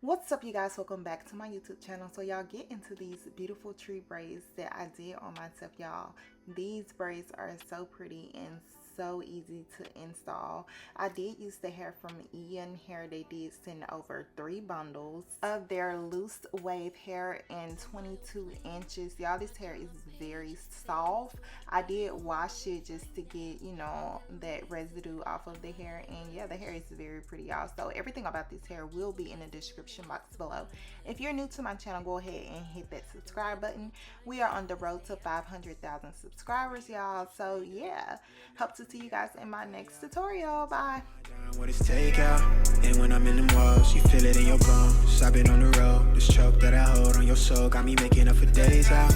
What's up, you guys? Welcome back to my YouTube channel. So y'all, get into these beautiful tree braids that I did on myself, y'all. These braids are so pretty and so easy to install. I did use the hair from Eayonhair. They did send over 3 bundles of their loose wave hair in 22 inches. Y'all, this hair is very soft. I did wash it just to get, you know, that residue off of the hair, and yeah, the hair is very pretty, y'all. So everything about this hair will be in the description box below. If you're new to my channel, go ahead and hit that subscribe button. We are on the road to 500,000 subscribers, y'all. So yeah, hope to see you guys in my next tutorial. Bye. What is takeout? And when I'm in them walls, you feel it in your bones. I've been on the road, this choke that I hold on your soul got me making up for days out.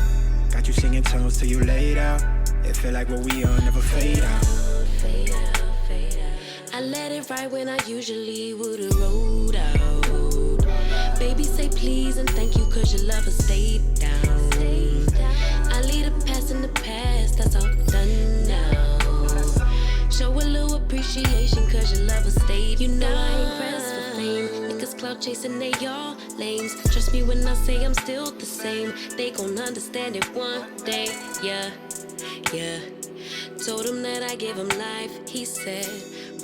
Got you singing tones till you laid out. It feel like what we on never fade out. Fade out, fade out. I let it ride when I usually would've rolled out. Baby, say please and thank you, cause your lover stayed down. I leave the past in the past, that's all done now. Show a little appreciation, cause your lover stayed. You know I ain't pressed for fame. Niggas clout chasing, they all lames. Trust me when I say I'm still the same. They gon' understand it one day, yeah. Yeah, told him that I give him life. He said,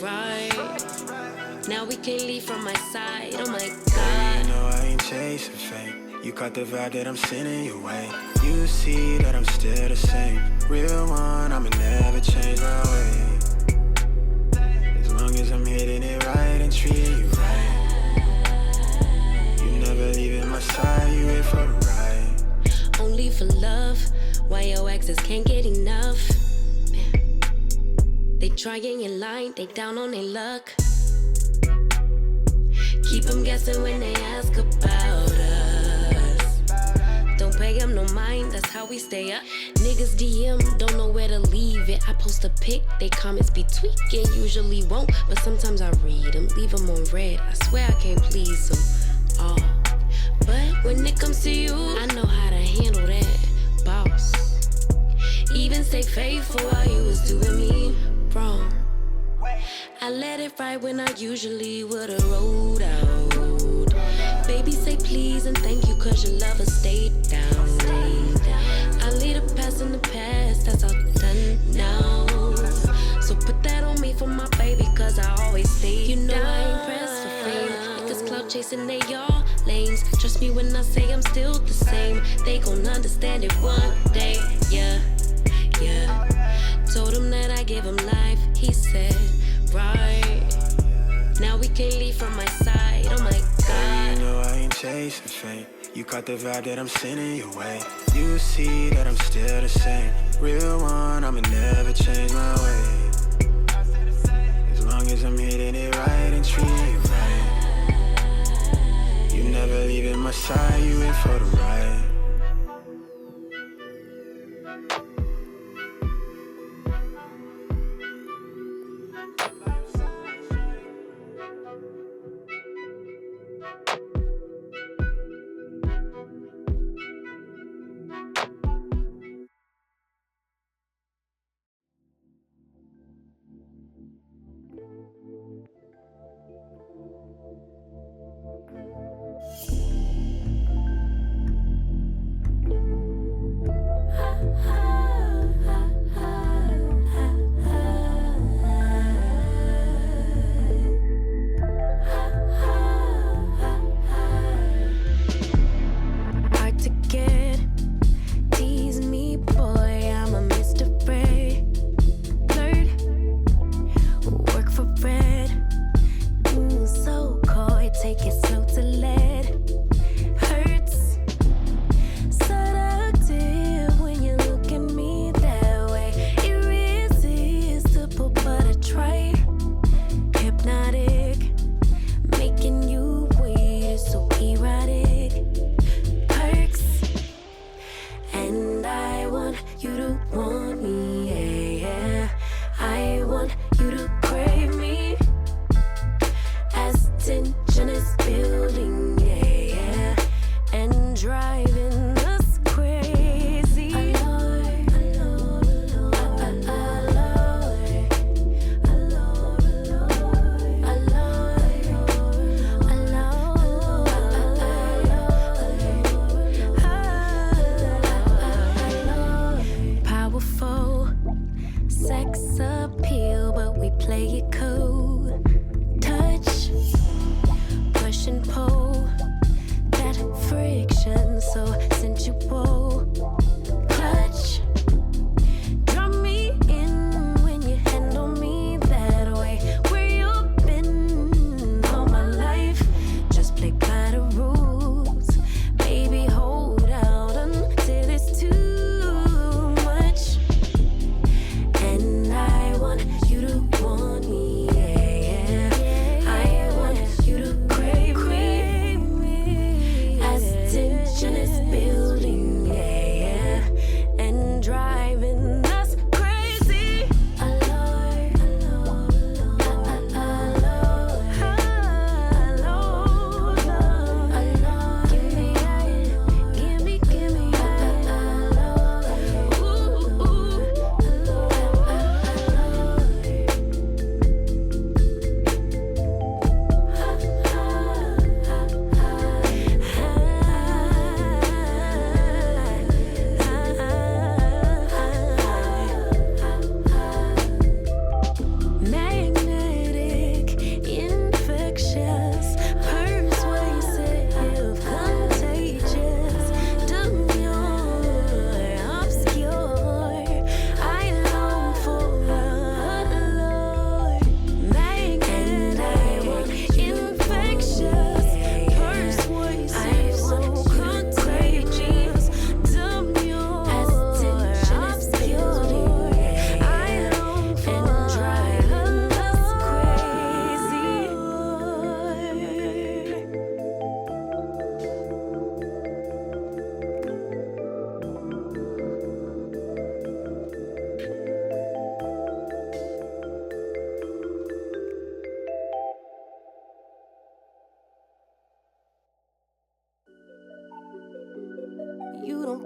right. Now we can't leave from my side. Oh my God. You know I ain't chasing fame. You caught the vibe that I'm sending your way. You see that I'm still the same. Real one, I'ma never change my way. As long as I'm hitting it right and treating you right. You never leaving my side, you here for the ride. Only for love. Why your exes can't get enough? Man. They trying in line, they down on their luck. Keep them guessing when they ask about us. Don't pay them no mind, that's how we stay up. Niggas DM, don't know where to leave it. I post a pic, they comments be tweaking. Usually won't, but sometimes I read them. Leave them on red, I swear I can't please them all. But when it comes to you, I know how to handle that. Boss. Even stay faithful while you was doing me wrong. I let it ride when I usually would've rolled out. Baby, say please and thank you, cause your lover stayed down. I leave the past in the past, that's all done now. So put that on me for my baby, cause I always stay down. You know I ain't pressed for fame. Niggas clout chasing, they all lames. Trust me when I say I'm still the same. They gon' understand it one day, yeah, yeah. Told him that I give him life. He said, right. Now we can't leave from my side, oh my God. You know I ain't chasing fame. You caught the vibe that I'm sending your way. You see that I'm still the same. Real one, I'ma never change my way. As long as I'm hitting it right and treating you right. You never leaving my side, you in for the ride.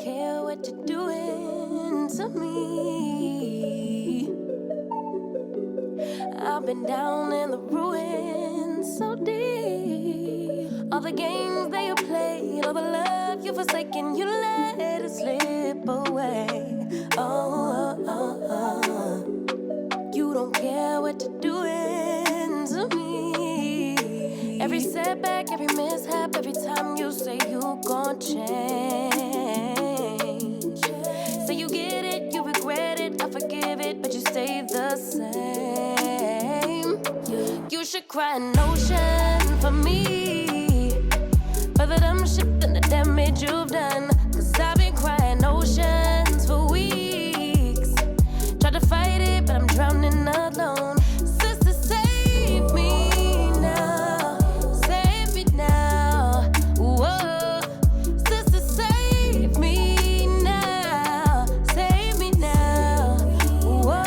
care what you're doing to me. I've been down in the ruins so deep. All the games that you played, all the love you forsaken, you let it slip away. You don't care what you're doing to me. Every setback, every mishap, every time you say you gon' change. Say you get it, you regret it, I forgive it, but you stay the same. You should cry an ocean for me, for the dumb shit and the damage you've done. Cause I've been crying oceans for weeks. Tried to fight it, but I'm drowning alone. Sister, save me now. Save me now. Whoa. Sister, save me now. Save me now. Whoa.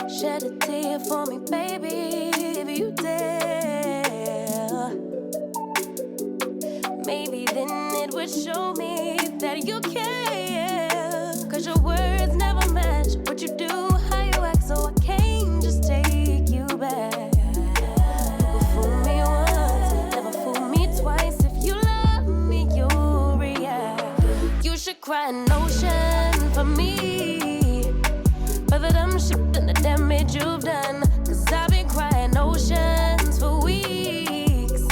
Shed a tear for me, baby, if you dare. Maybe then it would show me that you care. Cause your words never match what you do, how you act, so I can't just take you back. You could fool me once, never fool me twice. If you love me, you'll react. You should cry an ocean for me, for the dumb shit and the damage you've done. Cause I've been crying oceans for weeks.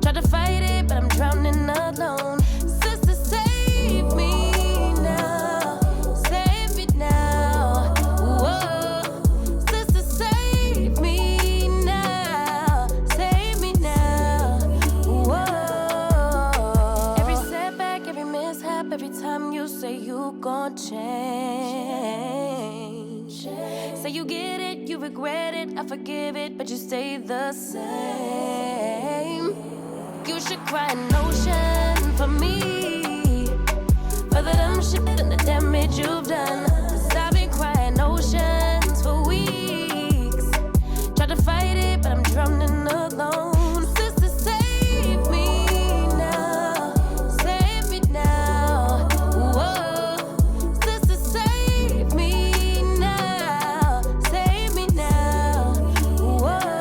Tried to fight it, but I'm drowning alone. Sister, save me now. Save me now. Whoa. Sister, save me now. Save me now. Whoa. Every setback, every mishap, every time you say you gon' change. Say you get it, you regret it, I forgive it, but you stay the same. You should cry an ocean for me, for the dumb shit and the damage you've done. Cause I've been crying oceans for weeks. Tried to fight it, but I'm drowning alone. Sister, save me now. Save me now. Whoa. Sister, save me now. Save me now. Whoa.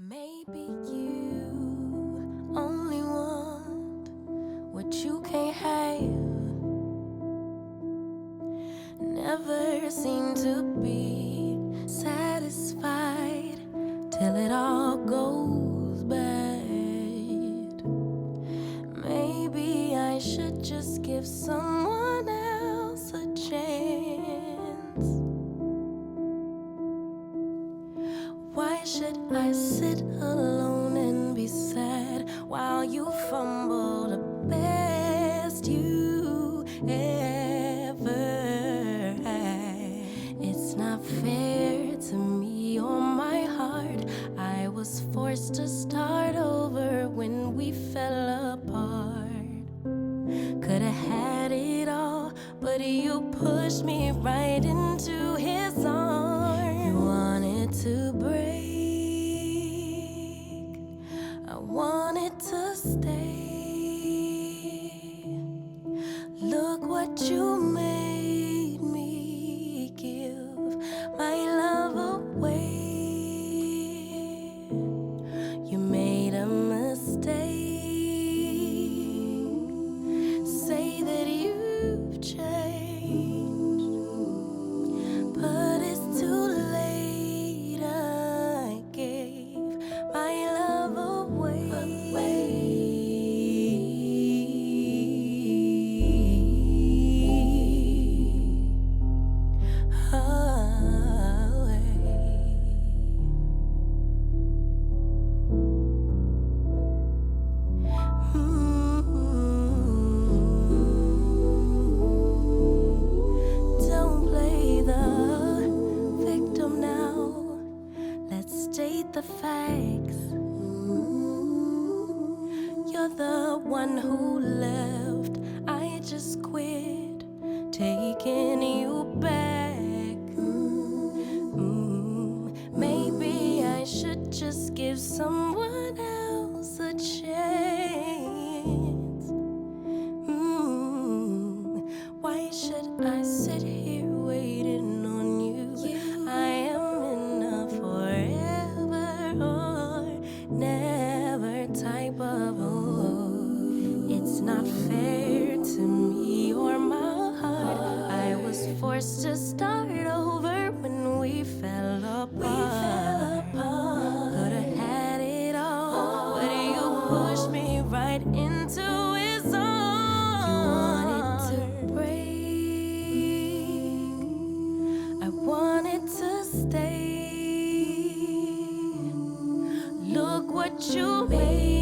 Maybe you only want what you can't have. Never seem to be satisfied till it all goes bad. Maybe I should just give someone else a chance. Why should I sit alone and be sad while you fumble the best you ever had? It's not fair to me or my heart. I was forced to start over when we fell apart. Could've had it all, but you pushed me right into his arms. You wanted to break, I wanted to stay. Look what you made me give my love away. You made a mistake. Say that you've changed, but it's too late. I gave my love away. Don't play the victim now. Let's state the facts. one who left. I just quit taking you back. Maybe I should just give someone else a chance. Why should I sit here waiting on you? I am in a forever or never type of it's not fair to me or my heart. I was forced to start over when we fell apart. Could've had it all, but you pushed me right into his arms. You wanted to break, I wanted to stay. Look what you made.